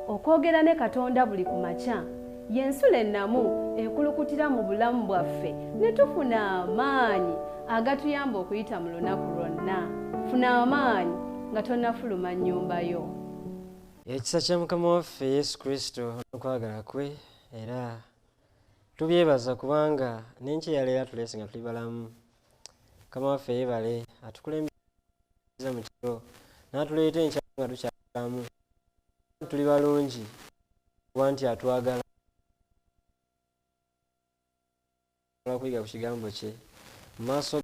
okwogera ne Katonda buli ku makya y'ensula ennamu ekulukutira mu bulamu bwaffe ne tufuna amaanyi agatuyamba okuyita mu lunaku lwonna. Funa amaanyi nga tonnafuluma nnyumba yo. Ekisa kya Mukama waffe Yesu Kristo n'okwagala kwe era tubyebaza kubanga n'enkya ya leero tuleese nga tuli balamu. Mukama waffe yeebale atukulembeza mu kiro n'atuleeta enkya nga tukyalamu. Tuli balungi kuba nti atwagala okuyiga ku kigambo kye mu maaso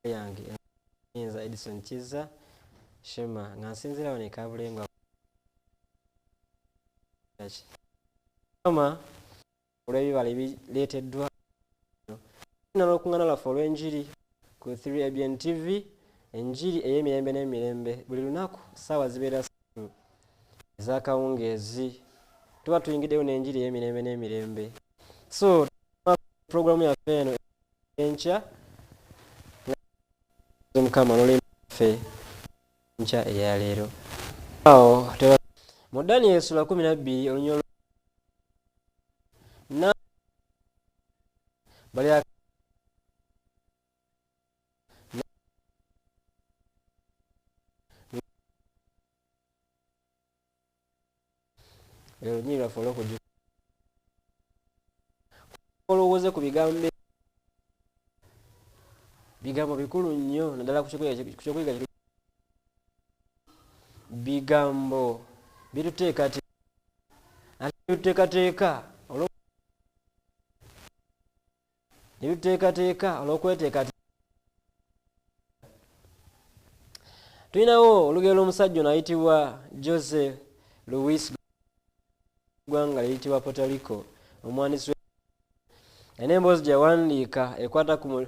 yange Nza Edison Kiza Shema nga nsinzira wano Kabulengwa. Mama olw'ebibala ebireeteddwa n'olukuŋŋaana lwaffe olw'enjiri ku 3ABN TV, enjiri ey'emirembe n'emirembe. Buli lunaku ssaawa zibeera 3 ez'akawungeezi tuba tuyingiddeyo n'enjiri ey'emirembe n'emirembe. So programu yaffe eno enkya Mukama n'olemaffe enkya eya leero. Awo mu Daniel sura 12 olunyolo na bali nyira folo kuju olowooze ku bigambo bikulu nnyo naddala ku kyokuyiga bigambo bituteekateeka olw'okweteeka. Tulinawo olugero lw'omusajja ono ayitibwa Jose Luis gwanga liyitibwa Puerto Rico. Omuwandiisi alina emboozi gye yawandiika ekwata ku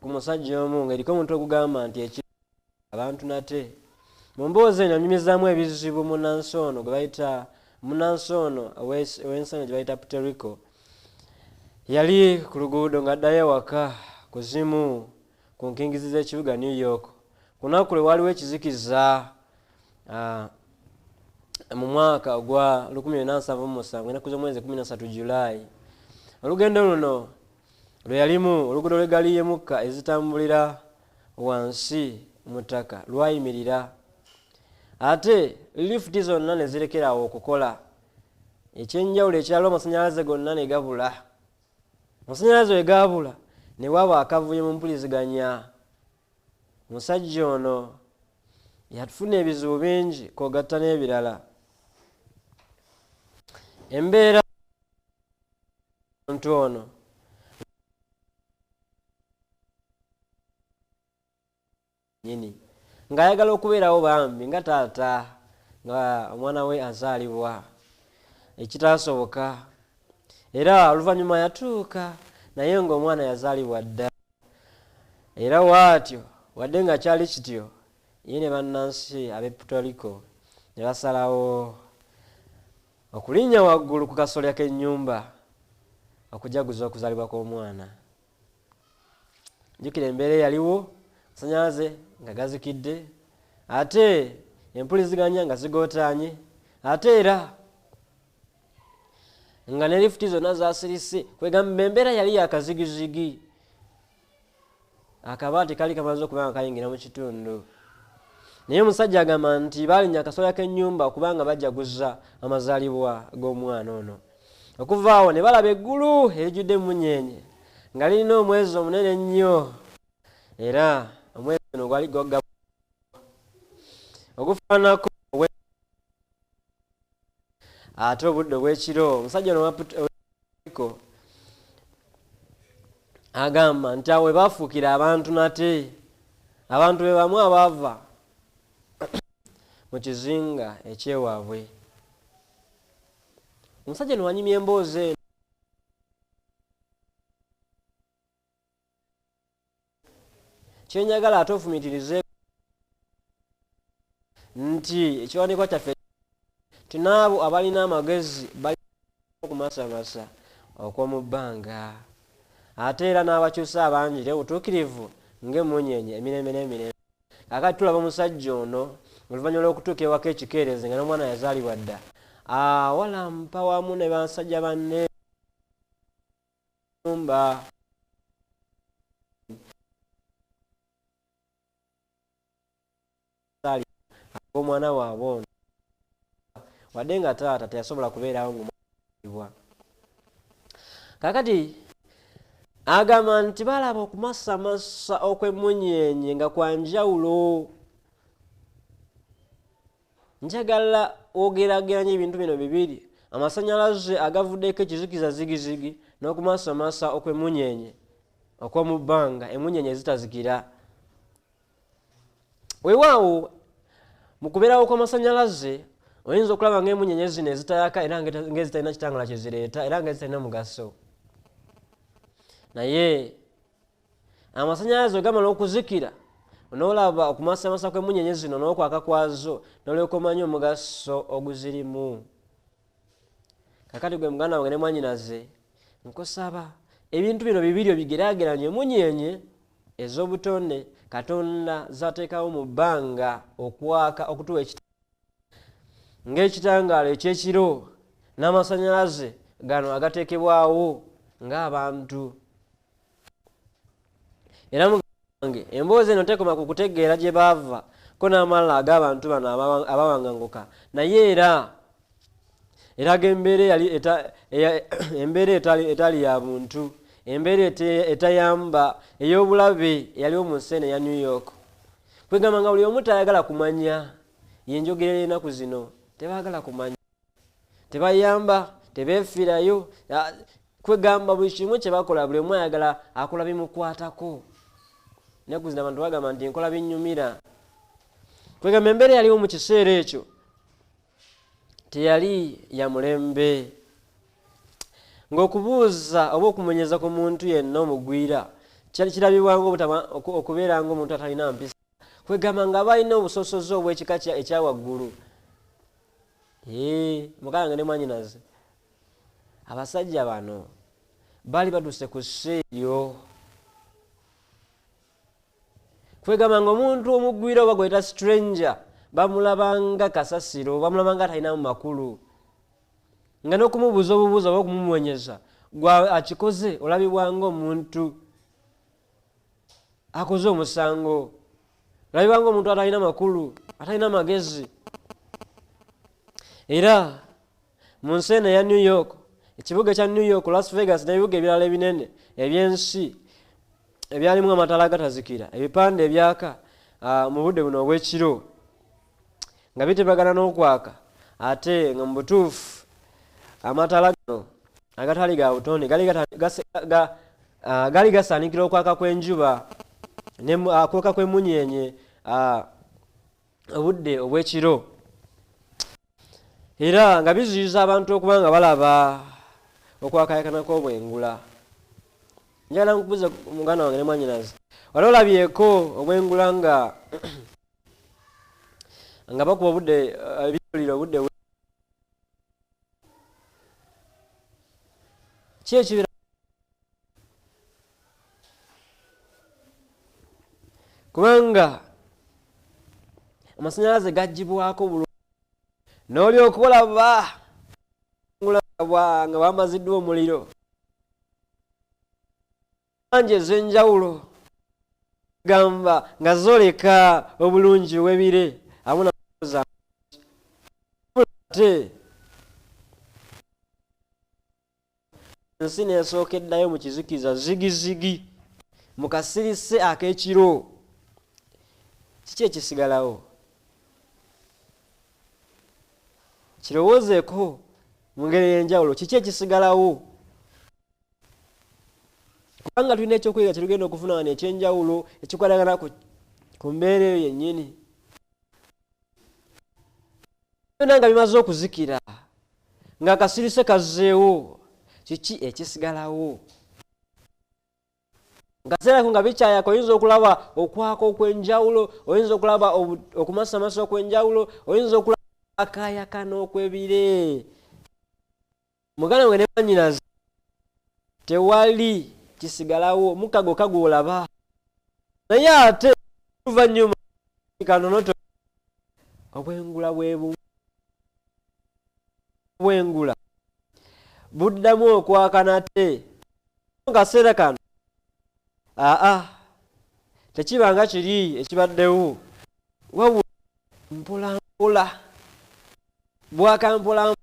musajja omu ng'eriko omuntu ogugamba nti abantu nate. Mu mboozi eno anyumizaamu ebizibu munnansi ono gwe bayita munnansi ono ow'ensi eno gye bayita Puerto Rico. Yali ku luguudo ng'addayo ewaka kuzimu ku nkingizi z'ekibuga New York. Ku lunaku lwe waaliwo ekizikiza mu mwaka gwa 1977 ennaku z'omwezi 13 Julayi. Olugendo luno lwe yalimu oluguudo lw'eggaali y'emukka ezitambulira wansi mu ttaka lwayimirira, ate lifuti zonna ne zirekerawo okukola. Ekyenjawulo ekirala amasannyalaze gonna ne gabula. Amasannyalaze we gaabula ne waba akavuyo mu mpuliziganya. Omusajja ono yafuna ebizibu bingi kwogatta n'ebirala. Embeera omuntu ono nyini ng'ayagala okubeerawo bambi nga taata nga omwana we azaalibwa ekitaasoboka, era oluvannyuma yatuuka naye ng'omwana yazaalibwa dda. Era waatyo wadde nga kyali kityo ye ne bannansi ab'e Puerto Rico ne basalawo okulinnya waggulu ku kasolya k'ennyumba okujaguza okuzaalibwa kw'omwana. Jjukira embeera eyaliwo, amasannyalaze nga gazikidde, ate empuliziganya nga zigootaanye, ate era nga ne lifuti zonna zaasirise. Kwegamba embeera yali yakazigizigi, akabaati kali kamaze okuba nga kayingira mu kitundu. Naye omusajja agamba nti baalinnya akasolya k'ennyumba kubanga bajaguza amazaalibwa g'omwana ono. Okuva awo ne balaba eggulu erijjudde emunyeenye nga lirina omwezi omunene ennyo, era omwezi ono gwali gwagga ogufaanako ate obudde obw'ekiro. Omusajja ono Puerto agamba nti awo we baafuukira abantu nate, abantu be bamu abaava mu kizinga ekyewaabwe. Omusajja ono wanyumya emboozi eno kyenjagala ate ofumiitirize nti ekiwandiikwa kyaffe ti n'abo abalina amagezi bali okumasamasa okw'omu bbanga, ate era n'abakyusa abangi obutuukirivu ng'emunyeenye emirembe n'emirembe. Kakati tulaba omusajja ono oluvannyuma lw'okutuuka ewaka ekikeerezi nga n'omwana yazaalibwa dda awalampa wamu ne basajja banne mba omwana waabwe ono wadde nga taata teyasobola kubeerawo ng'omwana. Kaakati agamba nti balaba okumasamasa okw'emmunyeenye nga kwa njawulo. Njagala ogeraageranya ebintu bino bibiri, amasannyalaze agavuddeko ekizikiza zigizigi n'okumasamasa okw'emmunyeenye okw'omu bbanga, emmunyeenye zitazikira. Weewaawo mu kubeerawo kw'amasannyalaze oyinza okulaba ng'emmunyeenye zino ezitayaka era ng'ezitalina kitangala kye zireeta era ng'ezitalina mugaso. Naye amasannyalaze gamala okuzikira n'olaba okumasamasa kw'emmunyeenye zino n'okwaka kwazo n'olyoka omanya omugaso oguzirimu. Kakati gwe muganda wange ne mwannyinaze nkusaba ebintu bino bibiri obigeraageranye, emmunyeenye ez'obutone Katonda z'ateekawo mu bbanga okwaka okutuwa ng'ekitangaala eky'ekiro n'amasannyalaze gano agateekebwawo ng'abantu. Era mugange emboozi eno tekoma ku kutegeera gye baava ko n'amalala ag'abantu bano abawanganguka, naye era eraga embeera etali ya buntu, embeera etayamba ey'obulabe eyaliwo mu nsi eno eya New York. Kwegamba nga buli omu tayagala kumanya, yenjogera ennaku zino tebaagala kumanya, tebayamba, tebeefiirayo. Kwegamba buli kimu kye bakola buli omu ayagala akola bimukwatako. Ennaku zino abantu bagamba nti nkola binnyumira. Kwegamba embeera yaliwo mu kiseera ekyo teyali ya mulembe, ng'okubuuza oba okumenyeza ku muntu yenna omugwira kyali kirabibwanga okubeera ng'omuntu atalina mpisa. Kwegamba nga balina obusosozi obw'ekika ekyawaggulu. Mugange ne mwannyinaze, abasajja bano baali badduse ku sseeyo. Kwegamba ng'omuntu omugwira oba gweta stranger bamulabanga kasasiro, bamulabanga atalinamu makulu, nga n'okumubuuza obubuuza oba okumumwenyeza gwe akikoze olabibwanga omuntu akoze omusango, olabibwanga omuntu atalina makulu, atalina magezi. Era mu nsi eno eya New York, ekibuga ekya New York, Las Vegas n'ebibuga ebirala ebinene eby'ensi ebyalimu amataala agatazikira, ebipande ebyaka mu budde buno obw'ekiro nga bitebagana n'okwaka, ate nga mu butuufu amataala gano agatali ga butonde gali gasaanikira okwaka kw'enjuba akwaka kw'emmunyeenye obudde obw'ekiro, era nga biziyiza abantu okuba nga balaba okwakayakana kw'obwengula. Njagala nkubuuze muganda wange ne mwannyinaze, wali olabyeko obwengula nga bakuba obudde ebiwulira obudde ki ekibira kubanga amasannyalaze gaggyibwako bulungi n'olyoka olaba nga bamaziddwa omuliro anje ez'enjawulo gamba nga zoleka obulungi w'ebire amu ate ensi neesookeddayo mu kizikiza zigizigi mu kasirise ak'ekiro. Kiki ekisigalawo? Kirowoozeeko mu ngeri ey'enjawulo, kiki ekisigalawo? Kubanga tulina ekyokuyiga kye tugenda okufuna wano eky'enjawulo ekikwatagana ku mbeera eyo yennyini. Byonna nga bimaze okuzikira, ng'akasirise kazzeewo, kiki ekisigalawo? Ngaseerako nga bikyayaka oyinza okulaba okwaka okw'enjawulo, oyinza okulaba okumasamasa okw'enjawulo, oyinza okulaba akayakana okw'ebire. Muganda wange ne mwannyinaze, tewali kisigalawo, mukago kagwolaba. Naye ate oluvannyuma kanonoto obwengula bwengula buddamu okwaka nate mu kaseera kano tekibanga kiri ekibaddewo wabula mpolampola bwaka mpolampola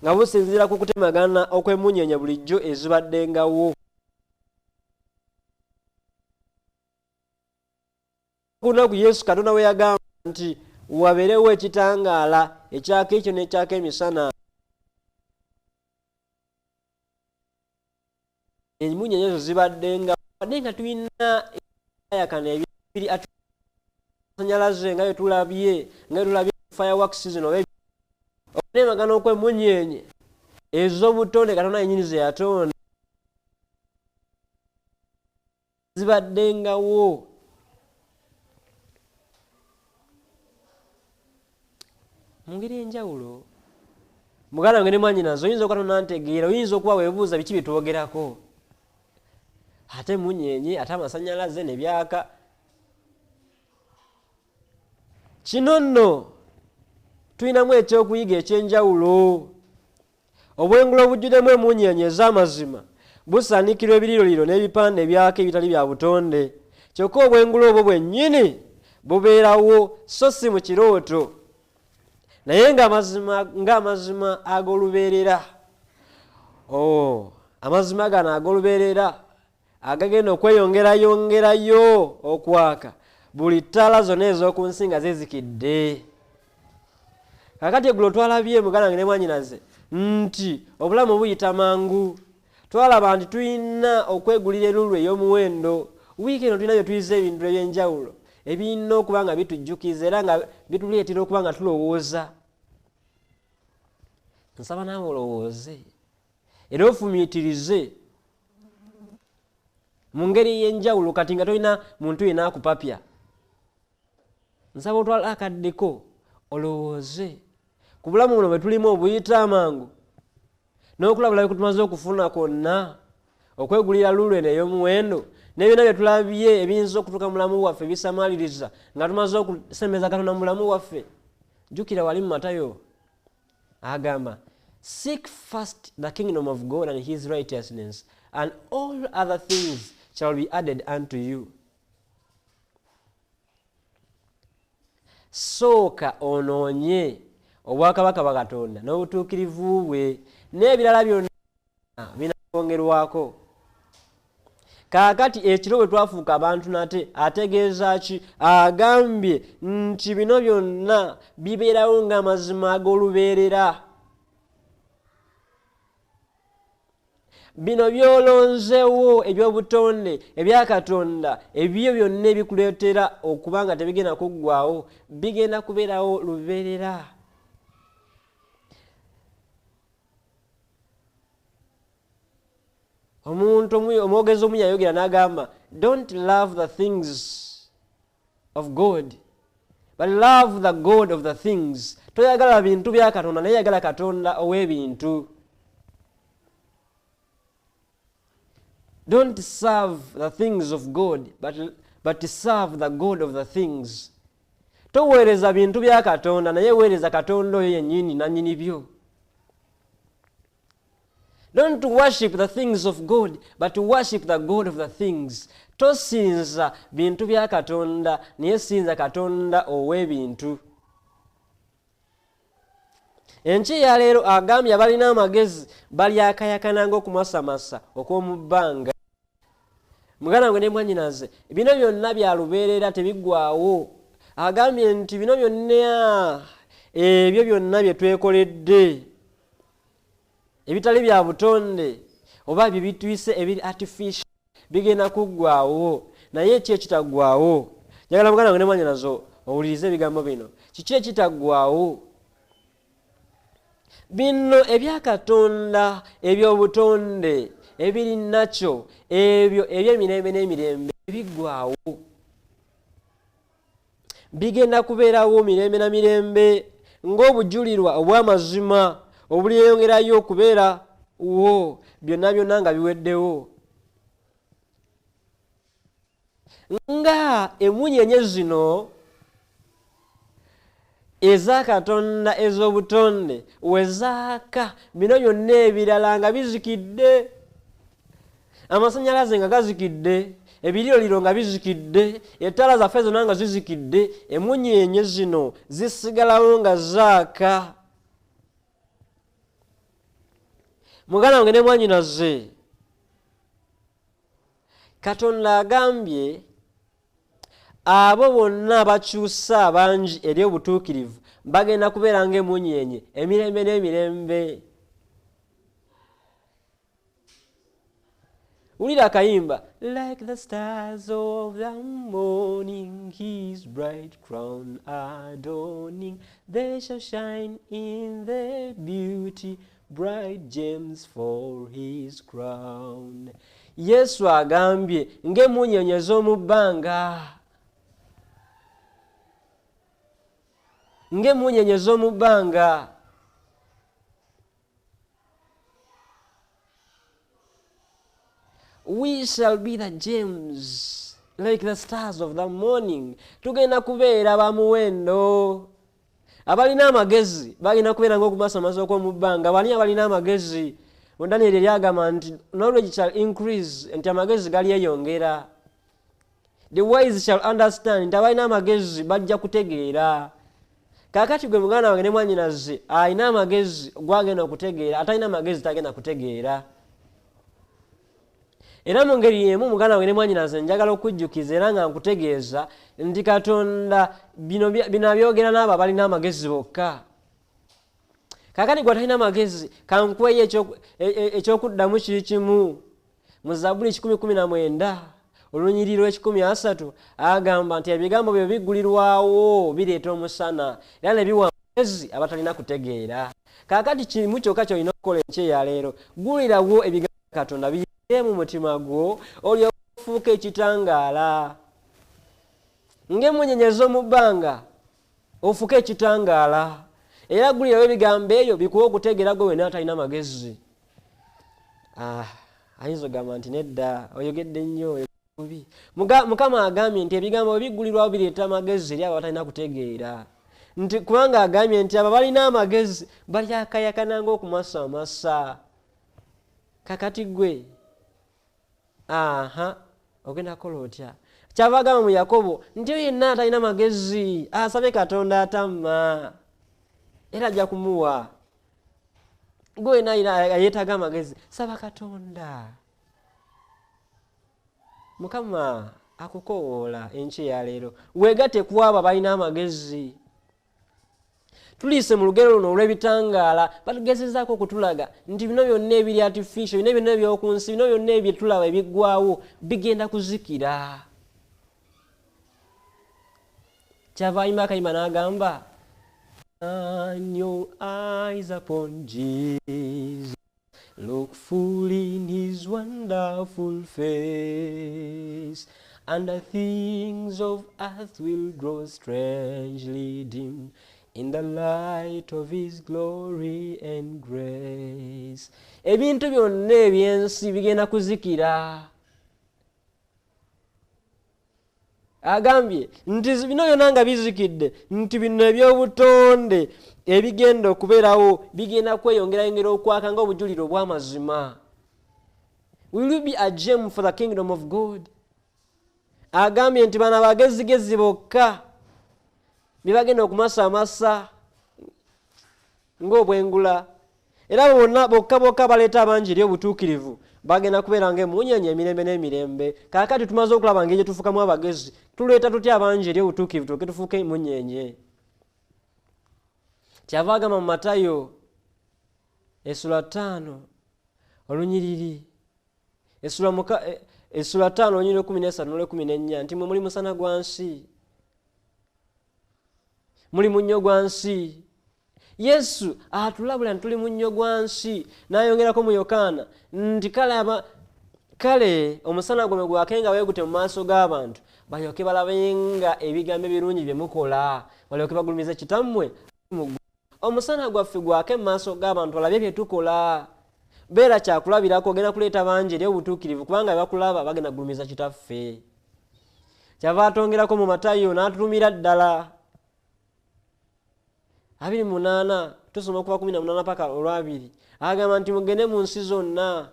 nga businziira ku kutemagana okwemunyenya bulijjo ezibaddengawo. Kunaku Yesu Katonda we yagamba nti wabeerewo ekitangaala ekyaka ekyo n'ekyaka emisana. Emunyenye ezo zibaddenga wadde nga tulina ayakana ebiri amasanyalaze nga tulabye fireworks zino okunemagana okwemunyenye ez'obutonde Katonda yennyini ze yatonda zibaddengawo. Mu ngeri enjawulo muganda wange ne mwannyinaze oyinza okuba tonantegeera, oyinza okuba weebuuza biki bye twogerako. Ate munyenye ate amasanyalaze ne byaka. Kino nno tulinamu ekyokuyiga ekyenjawulo. Obwengula obujjudemu emunyenye ez'amazima busaanikirwa ebiriroliro n'ebipande ebyaka ebitali bya butonde. Kyokka obwengula obwo bwennyini bubeerawo so si mu kirooto, naye ng'amazima ag'olubeerera. Amazima gano ag'olubeerera agagenda okweyongerayongerayo okwaka buli ttaala zonna ez'oku nsi nga zizikidde. Kakati eggulo twalabye muganda wange ne mwannyinaze nti obulamu buyita mangu. Twalaba nti tulina okwegulira elulu ey'omuwendo. Wiiki eno tulina bye tuyiza ebintu eby'enjawulo ebirina okuba nga bitujjukiza era nga bituleetera okuba nga tulowooza. Nsaba naawe olowooze era ofumiitirize mu ngeri y'enjawulo kati nga tolina muntu yenna akupapya. Nsaba otwala akaddeko olowooze ku bulamu buno bwe tulimu obuyita amangu n'okulabula bye tumaze okufuna kwonna, okwegulira lulu eno ey'omuwendo n'ebyonna bye tulabye ebiyinza okutuuka mu bulamu bwaffe bisamaliriza nga tumaze okusembeza Katonda mu bulamu bwaffe. Jjukira wali mu Matayo agamba, seek first the kingdom of God and his righteousness, and all other things shall be added unto you. Sooka onoonye obwakabaka bwa Katonda n'obutuukirivu bwe, n'ebirala byonna binakwongerwako. Kaakati ekiro bwe twafuuka abantu nate ategeeza ki? Agambye nti bino byonna bibeerawo ng'amazima ag'olubeerera. Bino byolonzeewo eby'obutonde ebya Katonda, ebyo byonna ebikuleetera okuba nga tebigenda kuggwaawo, bigenda kubeerawo lubeerera. Omwogezi omu yayogera n'agamba, don't love the things of God but love the God of the things. Toyagala bintu bya Katonda naye yagala Katonda ow'ebintu. Don't serve the things of God but serve the God of the things. Toweereza bintu bya Katonda naye weereza Katonda oyo yennyini nannyini byo. Don't worship the things of God but worship the God of the things. Tosinza bintu bya Katonda naye sinza Katonda ow'ebintu. Enki ya leero agambye abalina amagezi balyakayakananga okumwasamasa okw'omu bbanga. Muganda wange ne mwannyinaze bino byonna bya lubeerera tebiggwaawo. Agambye nti bino byonna ebyo byonna bye twekoledde ebitali bya butonde oba bye bituyise ebiri artificial bigenda kuggwaawo, naye eki ekitaggwaawo. Njagala muganda wange ne mwannyinaze owulirize ebigambo bino. Kiki ekitaggwaawo? Bino ebya Katonda eby'obutonde ebiri nakyo ebyo eby'emirembe n'emirembe biggwaawo. Bigenda kubeerawo mirembe na mirembe ng'obujulirwa obw'amazima obulyeyongerayo okubeerawo byonna byonna nga biweddewo. Nga emunyenye zino eza Katonda ez'obutonde wezaaka bino byonna ebirala nga bizikidde, amasannyalaze nga gazikidde, ebirioliro nga bizikidde, ettaala zaffe zonna nga zizikidde, emunyeenye zino zisigalawo nga zaaka. Muganda wange ne mwannyinaze, Katonda agambye abo bonna abakyusa abangi eri obutuukirivu bagenda kubeera ng'emunyeenye emirembe n'emirembe. Wulira akayimba, like the stars of the morning, his bright crown adorning, they shall shine in their beauty, bright gems for his crown. Yesu agambye ng'emunyeenye z'omu bbanga, ng'emunyeenye z'omu bbanga. We shall be the gems like the stars of the morning. Tugenda kubeera bamuwendo. Abalina amagezi balina kubeera ng'okumasamasa okw'omu bbanga. Bali abalina amagezi, mu Daniel lyagamba nti knowledge shall increase, nti amagezi galyeyongera. The wise shall understand, nti abalina amagezi bajja kutegeera. Kaakati gwe muganda wange ne mwannyinaze alina amagezi gwagenda okutegeera, atalina amagezi tagenda kutegeera. Era mu ngeri y'emu muganda wange ne mwannyinaze njagala okujjukiza era nga nkutegeeza nti Katonda bino abyogera n'abo abalina amagezi bokka. Kaakati gwe atalina amagezi kankweyo ekyokuddamu kiri kimu. Mu Zabbuli 119 olunyiriri lw'13 agamba nti ebigambo byo biggulirwawo bireeta omusana era ne biwa amagezi abatalina kutegeera. Kaakati kimu kyokka ky'olina okukola enkyeya leero, ggulirawo ebigambo bya Katonda mu mutima gwo olyoke ofuuke ekitangaala. Ng'emunyeenye z'omu bbanga ofuuke ekitangaala. Era ggulirawo ebigambo ebyo bikuwa okutegeera gwe wena atalina magezi. Ayinza ogamba nti nedda oyogedde nnyo bubi. Mukama agambye nti ebigambo bwe biggulirwawo bireeta amagezi eri abo abatalina kutegeera. Nti kubanga agambye nti abo balina amagezi balyakayakana ng'okumasamasa. Kakati gwe ogenda kukola otya? Kyava agamba mu Yakobo nti oyo yenna atalina magezi asabe Katonda atamma era ajja kumuwa. Gwe wenna yeetaaga amagezi saba Katonda. Mukama akukowoola enkyeya leero, weegatte ku abo abalina amagezi. Tuliise mu lugero luno olw'ebitangaala batugezezaako okutulaga nti bino byonna ebiri artificial, bino byonna eby'oku nsi, bino byonna ebyetulaba ebiggwaawo bigenda kuzikira. Kyava ayimba akayimba n'agamba, turn your eyes upon Jesus, look full in his wonderful face, and the things of earth will grow strangely dim in the light of his glory and grace. Ebintu byonna ebyensi bigenda kuzikira. Agambye nti bino byonna nga bizikidde, nti bino eby'obutonde ebigenda okubeerawo bigenda kweyongera okwaka ng'obujuliro obw'amazima. Will you be a gem for the kingdom of God? Agambye nti bano abagezigezi bokka bibagenda okumasamasa ng'obwengula. Era bonna bokka baleeta abangi eri obutuukirivu bagenda kubeera ng'emunyeenye emirembe n'emirembe. Kaakati tumaze okulaba ngeri gye tufuukamu abagezi, tuleeta tutya abangi eri obutuukirivu tulyoke tufuuke emunyeenye. Kyava agamba mu Matayo essula 5 olunyiriri essula 5 olunyiriri 13 n'olw'14 nti mwe muli musana gwa nsi, muli munnyo gwa nsi. Yesu atulabula nti tuli munnyo gwa nsi. N'ayongerako mu Yokaana nti kale omusana gwe gwakenga weegute mu maaso g'abantu balyoke balabenga ebigambo ebirungi bye mukola, balyoke bagulumize Kitammwe. Omusana gwaffe gwake mu maaso g'abantu balabe bye tukola. Beera kyakulabirako, ogenda kuleeta bangi eri obutuukirivu kubanga bakulaba bagenda kugulumiza Kitaffe. Kyava atongerako mu Matayo n'atulumira ddala 28 tusoma kuva 18 paka olwabiri agamba nti mugende mu nsi zonna.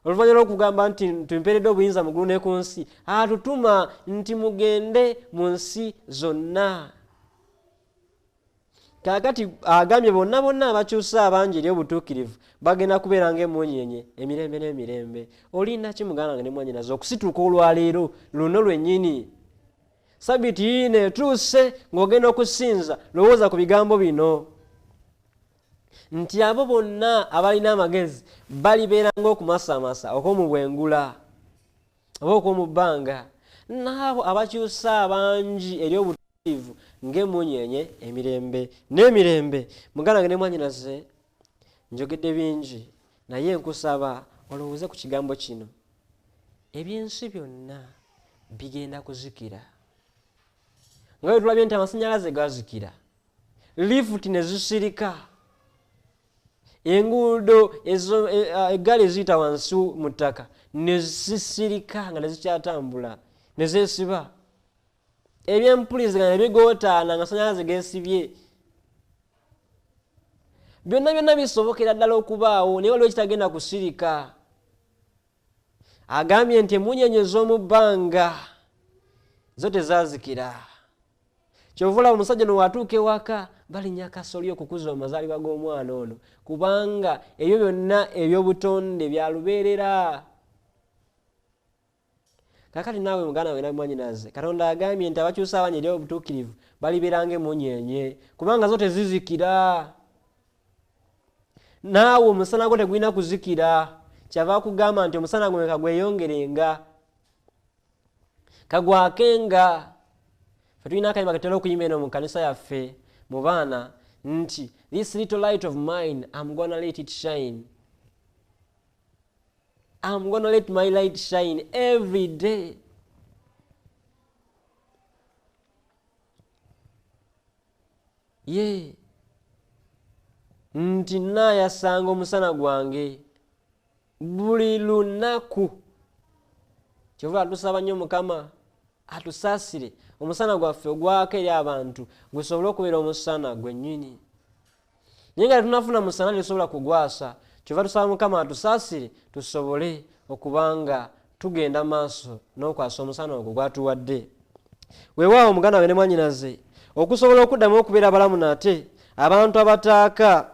Oluvannyuma lw'okugamba nti tumpeeredde obuyinza mu ggulu ne ku nsi, atutuma nti mugende mu nsi zonna. Kaakati agambye bonna abakyusa abangi eri obutuukirivu bagenda kubeera ng'emmunyeenye emirembe n'emirembe. Olina ki muganda wange ne mwannyinaze okusituuka olwaleero luno lwennyini? Sabbiiti yiino etuuse ng'ogenda okusinza, lowooza ku bigambo bino nti abo bonna abalina amagezi balibeera ng'okumasamasa okw'omubwengula oba okw'omu bbanga, n'abo abakyusa abangi eri obutuukirivu ng'emmunyeenye emirembe n'emirembe. Muganda wange ne mwannyinaze, njogedde bingi naye nkusaba olowooze ku kigambo kino. Eby'ensi byonna bigenda kuzikira. Nga bwe tulabye nti amasannyalaze gazikira, lifuti ne zisirika, enguudo eggaali eziyita wansi mu ttaka ne zisirika nga ne zikyatambula ne zeesiba, ebyempuliziganya ne bigootaana nga amasannyalaze geesibye. Byonna bisobokera ddala okubaawo naye waliwo ekitagenda kusirika. Agambye nti emmunyeenye ez'omu bbanga zo tezaazikira. Kyova olaba omusajja ono watuuka ewaka balinnya kasolya okukuza amazaalibwa g'omwana ono, kubanga ebyo byonna eby'obutonde bya lubeerera. Kaakati naawe muganda wange mwannyinaze, Katonda agambye nti abakyusa abangi eri obutuukirivu balibeera ng'emmunyeenye kubanga zo tezizikira. Naawe omusana gwo tegulina kuzikira. Kyava akugamba nti omusana gwe kagweyongerenga, kagwakenga. Fe tulina akayimba ketera okuyimba eno mu kkanisa yaffe mu baana nti this little light of mine I'm gonna let it shine. I'm gonna let my light shine every day. Ye nti naayasanga omusana gwange buli lunaku. Kyova tusaba nnyo Mukama atusaasire omusana gwaffe ogwaka eri abantu gusobole okubeera omusana gwennyini. Naye nga tetunafuna musana tetusobola kugwasa. Kyova tusaba Mukama atusaasire tusobole okubanga tugenda maaso n'okwasa omusana ogwo gwatuwadde. Weewaawo muganda wange ne mwannyinaze, okusobola okuddamu okubeera abalamu nate, abantu abataaka,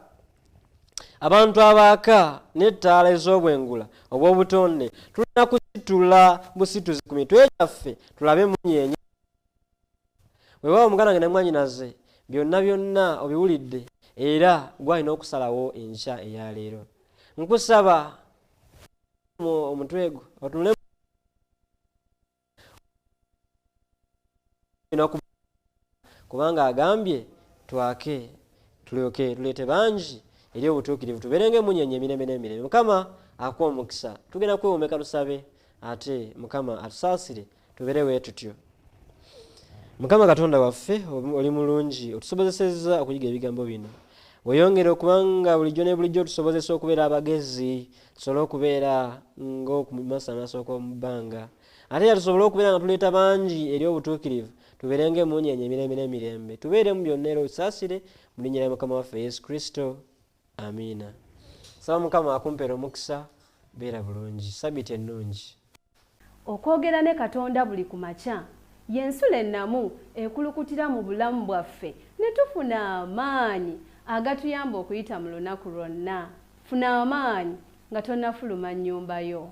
abantu abaaka n'ettaala ez'obwengula obw'obutonde, tulina kusitula busituzi ku mitwe gyaffe tulabe emmunyeenye. Weewaawo muganda wange ne mwannyinaze, byonna obiwulidde era gwalina okusalawo enkya eya leero. Nkusaba omutwe gwo otunule kubanga agambye twake tulyoke tuleete bangi eri obutuukirivu tubeere ng'emmunyeenye emirembe n'emirembe. Mukama akuwa omukisa. Tugenda kwewomeka tusabe ate Mukama atusaasire tubeere bwe tutyo. Mukama Katonda waffe oli mulungi, otusobozesezza okuyiga ebigambo bino. Weyongere okubanga bulijjo ne bulijjo otusobozesa okubeera abagezi, tusobole okubeera ng'okumasamasa okw'omu bbanga. Ate era tusobole okubeera nga tuleeta bangi eri obutuukirivu tubeere ng'emmunyeenye emirembe n'emirembe. Tubeere mu byonna era otusaasire mu linnya lya Mukama waffe Yesu Kristo. Amiina. Saba Mukama akumpeera omukisa, beera bulungi. Sabbiiti ennungi. Okwogera ne Katonda buli ku makya y'ensula ennamu ekulukutira mu bulamu bwaffe ne tufuna amaanyi agatuyamba okuyita mu lunaku lwonna. Funa amaanyi nga tonnafuluma nnyumba yo.